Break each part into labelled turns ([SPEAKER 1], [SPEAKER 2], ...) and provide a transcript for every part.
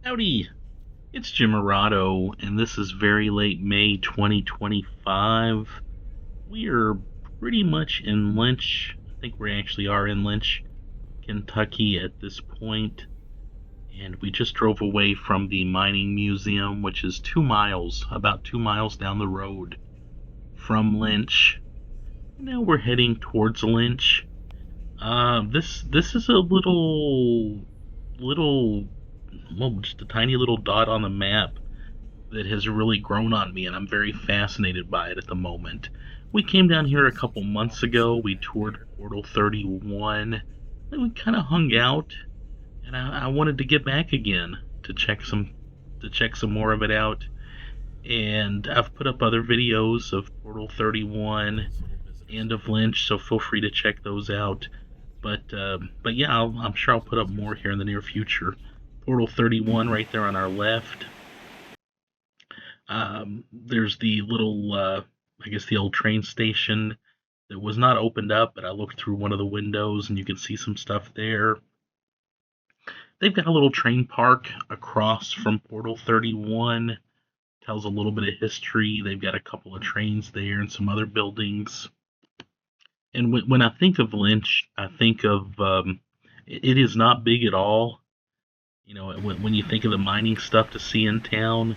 [SPEAKER 1] Howdy, it's Jim Morado, and this is very late May 2025. We are pretty much in Lynch. I think we actually are in Lynch, Kentucky at this point, and we just drove away from the mining museum, which is 2 miles, about 2 miles down the road from Lynch. And now we're heading towards Lynch. This is a little, well, just a tiny little dot on the map that has really grown on me, and I'm very fascinated by it at the moment. We came down here a couple months ago. We toured Portal 31, and we kind of hung out. And I wanted to get back again to check some more of it out. And I've put up other videos of Portal 31 and of Lynch, so feel free to check those out. But yeah, I'm sure I'll put up more here in the near future. Portal 31 right there on our left. There's the little, I guess the old train station that was not opened up, but I looked through one of the windows and you can see some stuff there. They've got a little train park across from Portal 31. Tells a little bit of history. They've got a couple of trains there and some other buildings. And when I think of Lynch, I think of it is not big at all. You know, when you think of the mining stuff to see in town,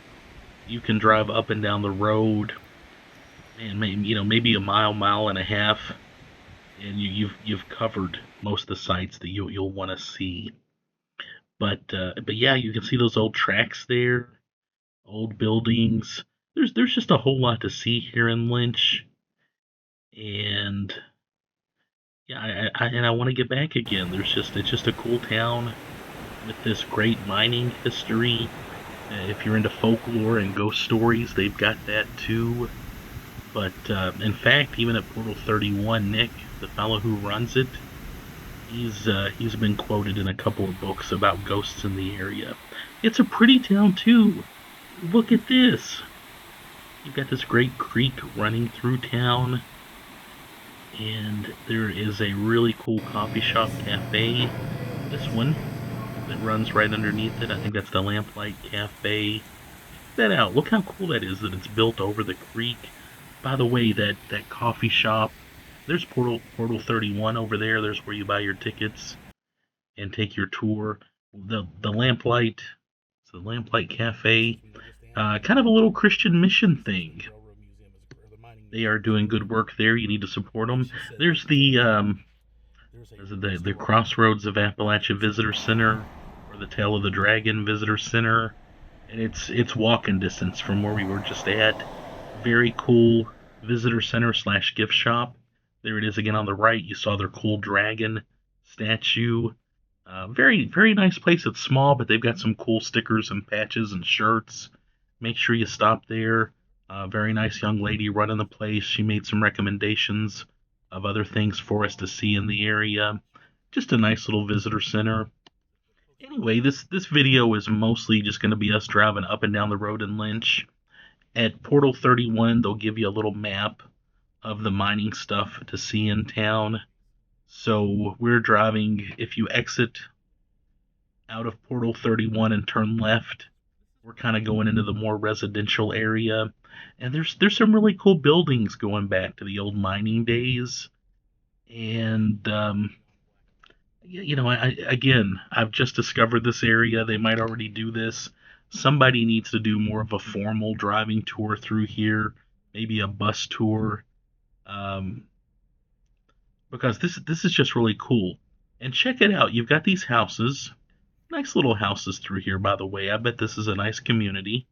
[SPEAKER 1] you can drive up and down the road, and maybe a mile and a half, and you've covered most of the sites that you'll want to see. But yeah, you can see those old tracks there, old buildings. There's just a whole lot to see here in Lynch, and yeah, I want to get back again. It's just a cool town with this great mining history. If you're into folklore and ghost stories, they've got that too. But in fact, even at Portal 31, Nick, the fellow who runs it, he's been quoted in a couple of books about ghosts in the area. It's a pretty town too. Look at this. You've got this great creek running through town, and there is a really cool coffee shop cafe. This one that runs right underneath it. I think that's the Lamplight Cafe. Check that out. Look how cool that is that it's built over the creek. By the way, that coffee shop, there's Portal 31 over there. There's where you buy your tickets and take your tour. The Lamplight, it's the Lamplight Cafe, kind of a little Christian mission thing. They are doing good work there. You need to support them. There's the Crossroads of Appalachia Visitor Center, or the Tail of the Dragon Visitor Center, and it's walking distance from where we were just at. Very cool visitor center slash gift shop. There it is again on the right. You saw their cool dragon statue. Very nice place. It's small, but they've got some cool stickers and patches and shirts. Make sure you stop there. Very nice young lady running the place. She made some recommendations of other things for us to see in the area. Just a nice little visitor center. Anyway, this video is mostly just going to be us driving up and down the road in Lynch. At Portal 31, they'll give you a little map of the mining stuff to see in town. So we're driving, if you exit out of Portal 31 and turn left, we're kind of going into the more residential area. And there's some really cool buildings going back to the old mining days. And again, I've just discovered this area. They might already do this. Somebody needs to do more of a formal driving tour through here, maybe a bus tour, because this is just really cool. And check it out. You've got these houses, nice little houses through here, by the way. I bet this is a nice community.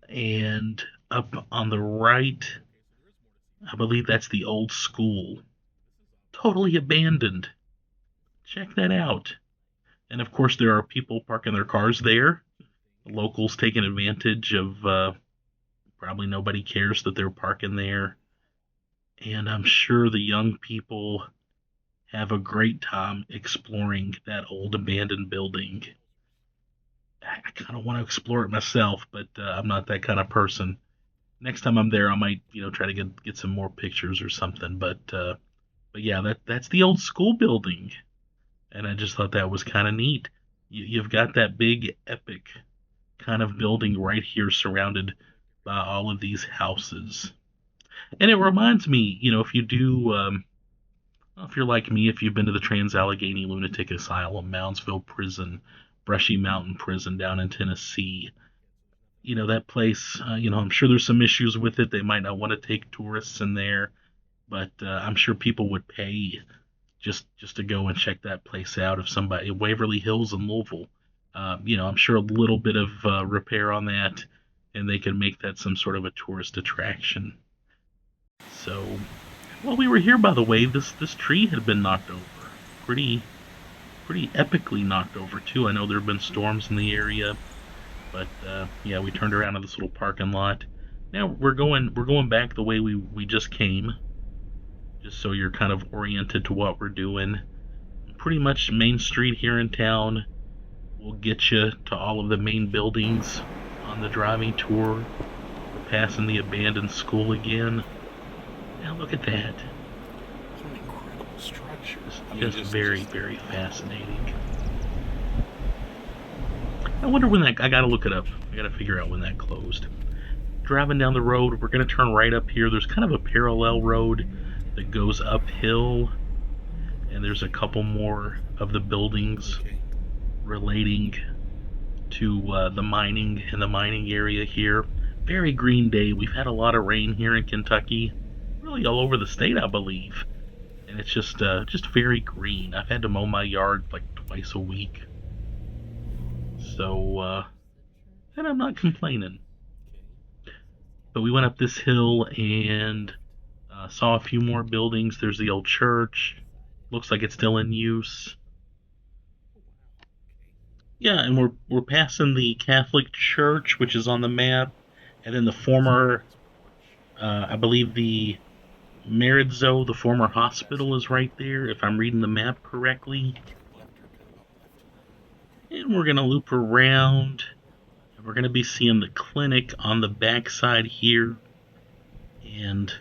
[SPEAKER 1] And up on the right, I believe that's the old school. Totally abandoned. Check that out. And of course, there are people parking their cars there. The locals taking advantage of probably nobody cares that they're parking there. And I'm sure the young people have a great time exploring that old abandoned building. I kind of want to explore it myself, but I'm not that kind of person. Next time I'm there, I might, try to get some more pictures or something. But yeah, that's the old school building, and I just thought that was kind of neat. You've got that big epic kind of building right here surrounded by all of these houses. And it reminds me, if you do, if you're like me, if you've been to the Trans-Allegheny Lunatic Asylum, Moundsville Prison, Brushy Mountain Prison down in Tennessee, that place, I'm sure there's some issues with it. They might not want to take tourists in there, but I'm sure people would pay just to go and check that place out. If somebody, Waverly Hills in Louisville, I'm sure a little bit of repair on that, and they can make that some sort of a tourist attraction. So, while we were here, by the way, this tree had been knocked over, pretty pretty epically knocked over too. I know there have been storms in the area, but yeah, we turned around in this little parking lot. Now we're going back the way we just came, just so you're kind of oriented to what we're doing. Pretty much Main Street here in town will get you to all of the main buildings on the driving tour. We're passing the abandoned school again. Now look at that.
[SPEAKER 2] What an incredible structure.
[SPEAKER 1] Just very, very fascinating. I wonder when that. I gotta look it up. I gotta figure out when that closed. Driving down the road, we're gonna turn right up here. There's kind of a parallel road that goes uphill, and there's a couple more of the buildings relating to the mining in the mining area here. Very green day. We've had a lot of rain here in Kentucky, really all over the state, I believe, and it's just very green. I've had to mow my yard like twice a week, so and I'm not complaining. But we went up this hill and saw a few more buildings. There's the old church. Looks like it's still in use. Yeah, and we're passing the Catholic Church, which is on the map, and then the former, I believe the Maridzo, the former hospital, is right there, if I'm reading the map correctly. And we're gonna loop around, and we're gonna be seeing the clinic on the backside here. And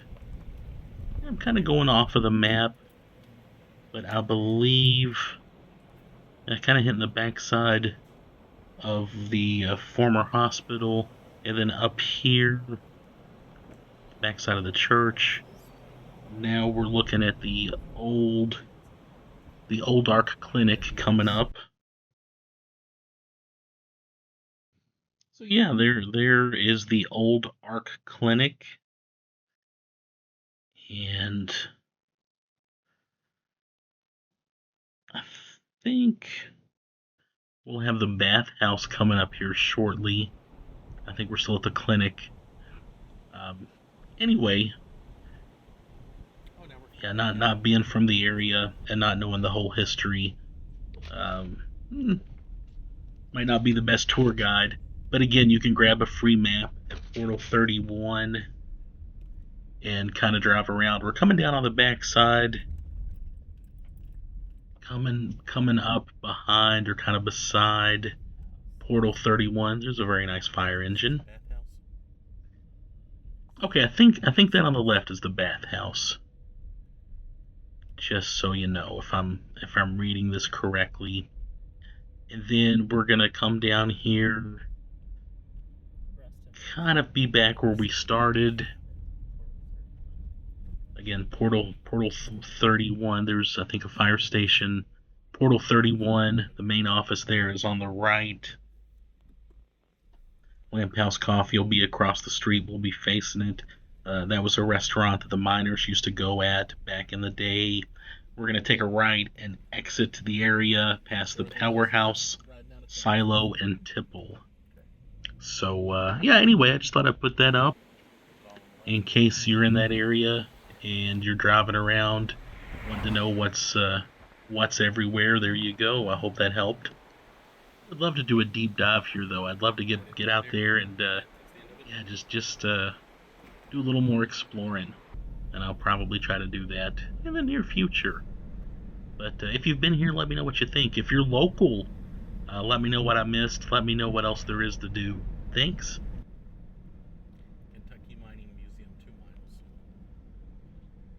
[SPEAKER 1] I'm kind of going off of the map, but I believe I kind of hitting the backside of the former hospital, and then up here, backside of the church. Now we're looking at the old Ark Clinic coming up. So yeah, there is the old Ark Clinic, and I think we'll have the bathhouse coming up here shortly. I think we're still at the clinic. Anyway, yeah, not being from the area and not knowing the whole history, might not be the best tour guide. But again, you can grab a free map at Portal 31 and kind of drive around. We're coming down on the backside, coming up behind or kind of beside Portal 31. There's a very nice fire engine. Okay, I think that on the left is the bathhouse. Just so you know, if I'm reading this correctly. And then we're gonna come down here, kind of be back where we started. Again, Portal 31. There's, I think, a fire station. Portal 31. The main office there is on the right. Lamp House Coffee will be across the street. We'll be facing it. That was a restaurant that the miners used to go at back in the day. We're going to take a right and exit the area past the powerhouse, silo, and tipple. So, yeah, anyway, I just thought I'd put that up in case you're in that area and you're driving around, want to know what's everywhere. There you go. I hope that helped. I'd love to do a deep dive here, though. I'd love to get out there and yeah, just do a little more exploring, and I'll probably try to do that in the near future. But if you've been here, let me know what you think. If you're local, let me know what I missed. Let me know what else there is to do. Thanks.